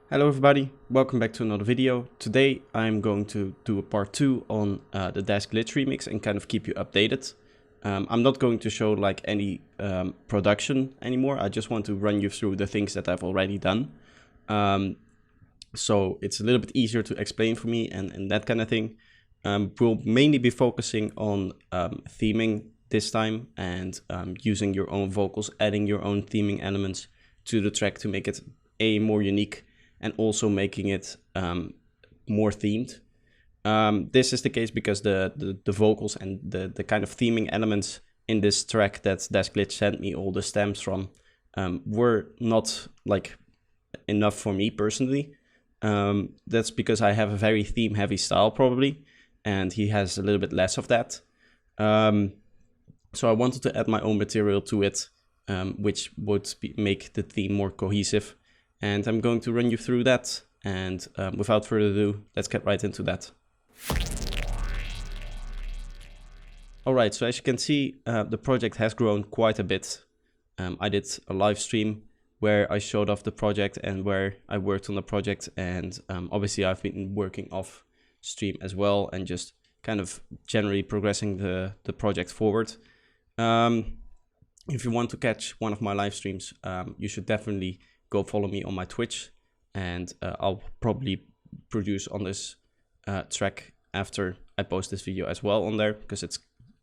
Hello everybody, welcome back to another video. Today I'm going to do a part 2 on the Dash Glitch remix and kind of keep you updated. I'm not going to show like any production anymore. I just want to run you through the things that I've already done. So it's a little bit easier to explain for me and that kind of thing. We'll mainly be focusing on theming this time and using your own vocals, adding your own theming elements to the track to make it more unique and also making it more themed. This is the case because the vocals and the kind of theming elements in this track that Dash Glitch sent me all the stems from were not like enough for me personally. That's because I have a very theme heavy style probably, and he has a little bit less of that. So I wanted to add my own material to it, which would make the theme more cohesive. And I'm going to run you through that, and without further ado, let's get right into that. Alright, so as you can see, the project has grown quite a bit. I did a live stream where I showed off the project and where I worked on the project, and obviously I've been working off stream as well and just kind of generally progressing the project forward. If you want to catch one of my live streams, you should definitely go follow me on my Twitch, and I'll probably produce on this track after I post this video as well on there, because it's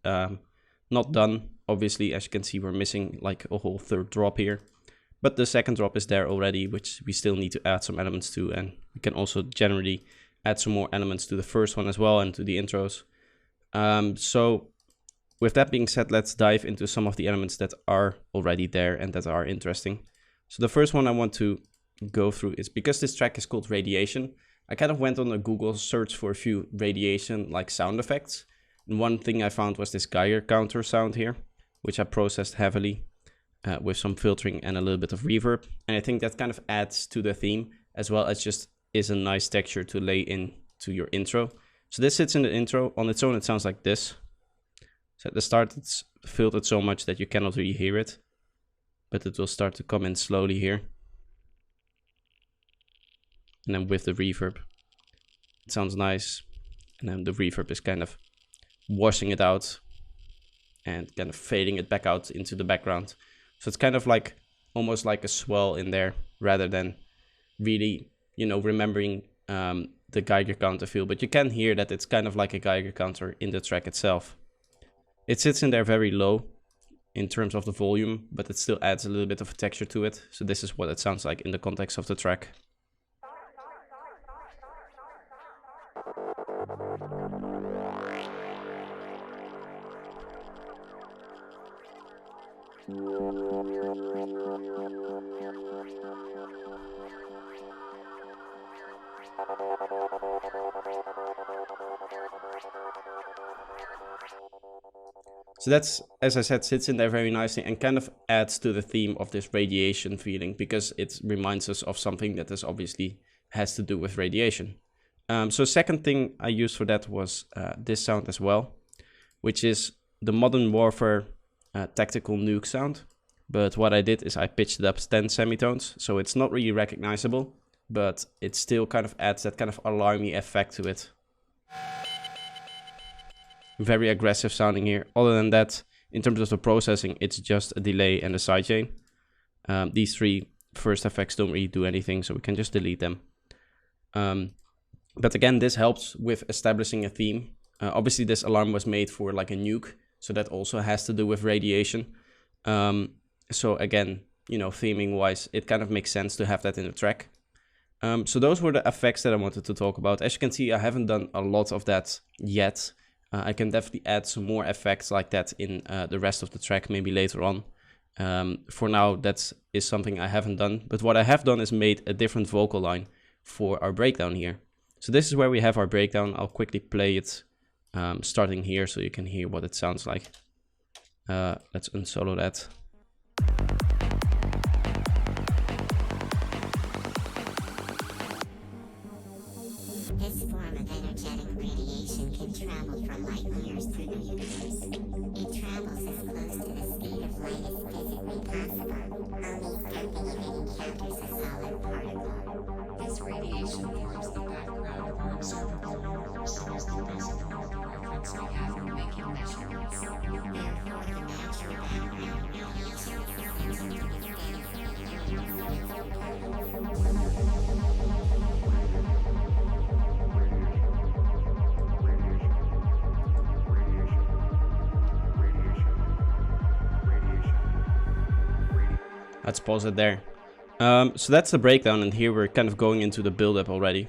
not done. Obviously, as you can see, we're missing like a whole third drop here, but the second drop is there already, which we still need to add some elements to, and we can also generally add some more elements to the first one as well and to the intros. So with that being said, let's dive into some of the elements that are already there and that are interesting. So the first one I want to go through is, because this track is called Radiation, I kind of went on a Google search for a few radiation like sound effects. And one thing I found was this Geiger counter sound here, which I processed heavily with some filtering and a little bit of reverb. And I think that kind of adds to the theme, as well as just is a nice texture to lay in to your intro. So this sits in the intro. On its own, it sounds like this. So at the start, it's filtered so much that you cannot really hear it, but it will start to come in slowly here. And then with the reverb, it sounds nice. And then the reverb is kind of washing it out and kind of fading it back out into the background. So it's kind of like almost like a swell in there, rather than really, you know, remembering the Geiger counter feel. But you can hear that it's kind of like a Geiger counter in the track itself. It sits in there very low in terms of the volume, but it still adds a little bit of a texture to it. So this is what it sounds like in the context of the track. So that's, as I said, sits in there very nicely and kind of adds to the theme of this radiation feeling, because it reminds us of something that is obviously has to do with radiation. So second thing I used for that was this sound as well, which is the Modern Warfare tactical nuke sound. But what I did is I pitched it up 10 semitones, so it's not really recognizable, but it still kind of adds that kind of alarmy effect to it. Very aggressive sounding here. Other than that, in terms of the processing, it's just a delay and a sidechain. These three first effects don't really do anything, so we can just delete them. But again, this helps with establishing a theme. Obviously, this alarm was made for like a nuke, so that also has to do with radiation. So again, you know, theming wise, it kind of makes sense to have that in the track. So those were the effects that I wanted to talk about. As you can see, I haven't done a lot of that yet. I can definitely add some more effects like that in the rest of the track, maybe later on. For now, that is something I haven't done. But what I have done is made a different vocal line for our breakdown here. So this is where we have our breakdown. I'll quickly play it starting here so you can hear what it sounds like. Let's unsolo that. This form of energetic radiation can travel from light years through the universe. It travels as close to the speed of light as physically possible, only stopping when it encounters a solid particle. This radiation forms the background of our observable universe and is the best form of reference we have when making measurements. Therefore, the natural background radiation is essential to the study of the universe and its components. Let's pause it there. So that's the breakdown, and here we're kind of going into the build-up already.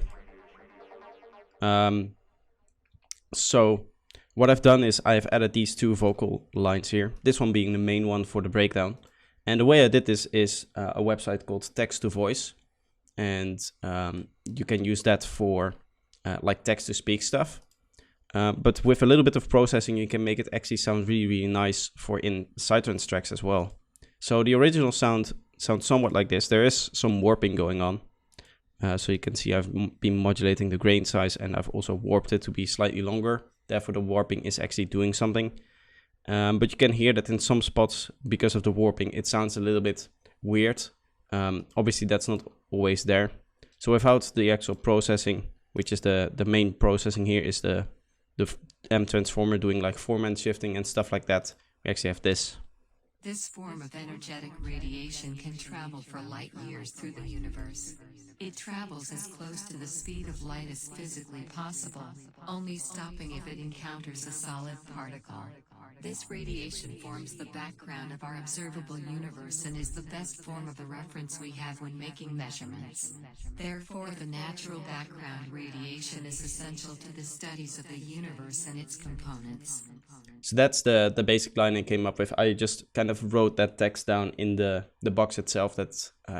So what I've done is I've added these two vocal lines here, this one being the main one for the breakdown. And the way I did this is a website called Text to Voice, and you can use that for like text to speak stuff. But with a little bit of processing, you can make it actually sound really, really nice for in sidetrance tracks as well. So the original sounds somewhat like this. There is some warping going on. So you can see I've been modulating the grain size, and I've also warped it to be slightly longer. Therefore, the warping is actually doing something. But you can hear that in some spots, because of the warping, it sounds a little bit weird. Obviously, that's not always there. So without the actual processing, which is the main processing here, is the M transformer doing like formant shifting and stuff like that, we actually have this. This form of energetic radiation can travel for light years through the universe. It travels as close to the speed of light as physically possible, only stopping if it encounters a solid particle. This radiation forms the background of our observable universe and is the best form of the reference we have when making measurements. Therefore, the natural background radiation is essential to the studies of the universe and its components. So that's the basic line I came up with. I just kind of wrote that text down in the box itself that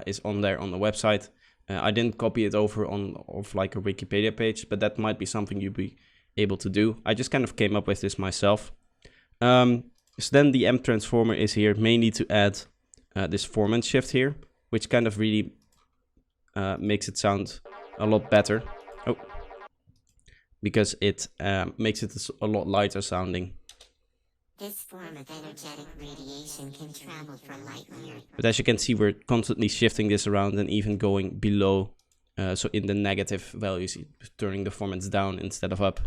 is on there on the website. I didn't copy it over of like a Wikipedia page, but that might be something you'd be able to do. I just kind of came up with this myself. So then the M transformer is here mainly to add this formant shift here, which kind of really makes it sound a lot better. Oh, because it makes it a lot lighter sounding. This form of energetic radiation can travel for light years. But as you can see, we're constantly shifting this around and even going below. So in the negative values, turning the formants down instead of up.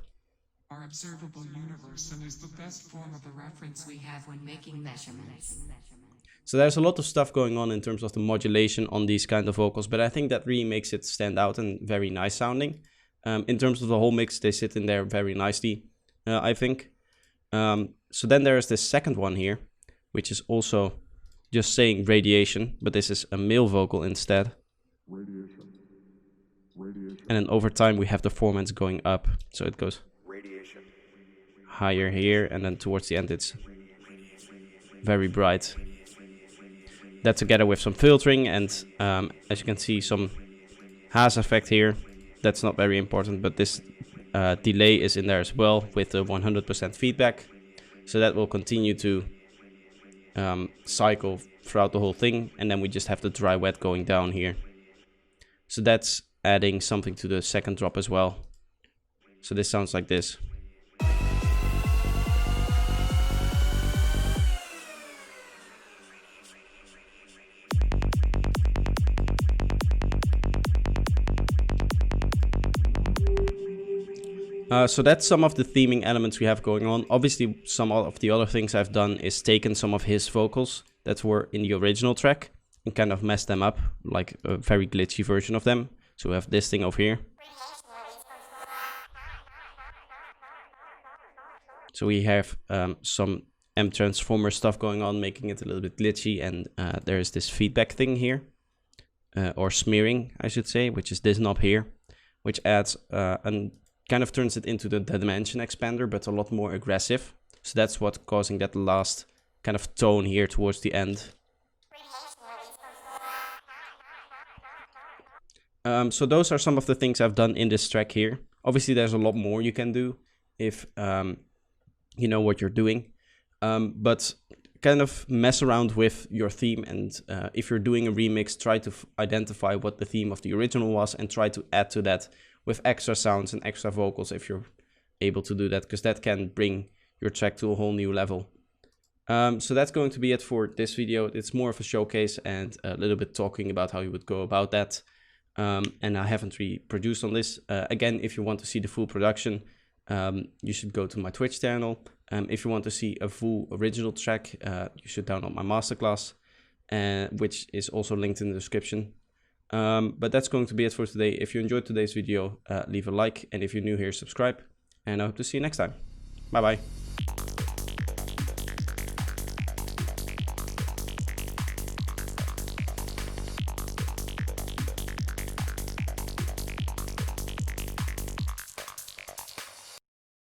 Our observable universe and is the best form of the reference we have when making measurements. So there's a lot of stuff going on in terms of the modulation on these kind of vocals, but I think that really makes it stand out and very nice sounding. In terms of the whole mix, they sit in there very nicely, I think. So then there's this second one here, which is also just saying radiation, but this is a male vocal instead. Radiation. And then over time we have the formants going up, so it goes higher here, and then towards the end it's very bright. That together with some filtering and as you can see, some haze effect here. That's not very important, but this delay is in there as well with the 100% feedback. So that will continue to cycle throughout the whole thing, and then we just have the dry wet going down here. So that's adding something to the second drop as well. So this sounds like this. So that's some of the theming elements we have going on. Obviously, some of the other things I've done is taken some of his vocals that were in the original track and kind of messed them up, like a very glitchy version of them. So we have this thing over here. So we have some M transformer stuff going on, making it a little bit glitchy, and there is this feedback thing here, or smearing, I should say, which is this knob here, which adds and kind of turns it into the dimension expander, but a lot more aggressive. So that's what's causing that last kind of tone here towards the end. So those are some of the things I've done in this track here. Obviously, there's a lot more you can do if you know what you're doing. But kind of mess around with your theme, and if you're doing a remix, try to identify what the theme of the original was and try to add to that with extra sounds and extra vocals if you're able to do that, because that can bring your track to a whole new level. So that's going to be it for this video. It's more of a showcase and a little bit talking about how you would go about that. and I haven't reproduced on this. Again, if you want to see the full production, you should go to my Twitch channel. If you want to see a full original track, you should download my masterclass, which is also linked in the description. But that's going to be it for today. If you enjoyed today's video, leave a like, and if you're new here, subscribe, and I hope to see you next time. Bye bye.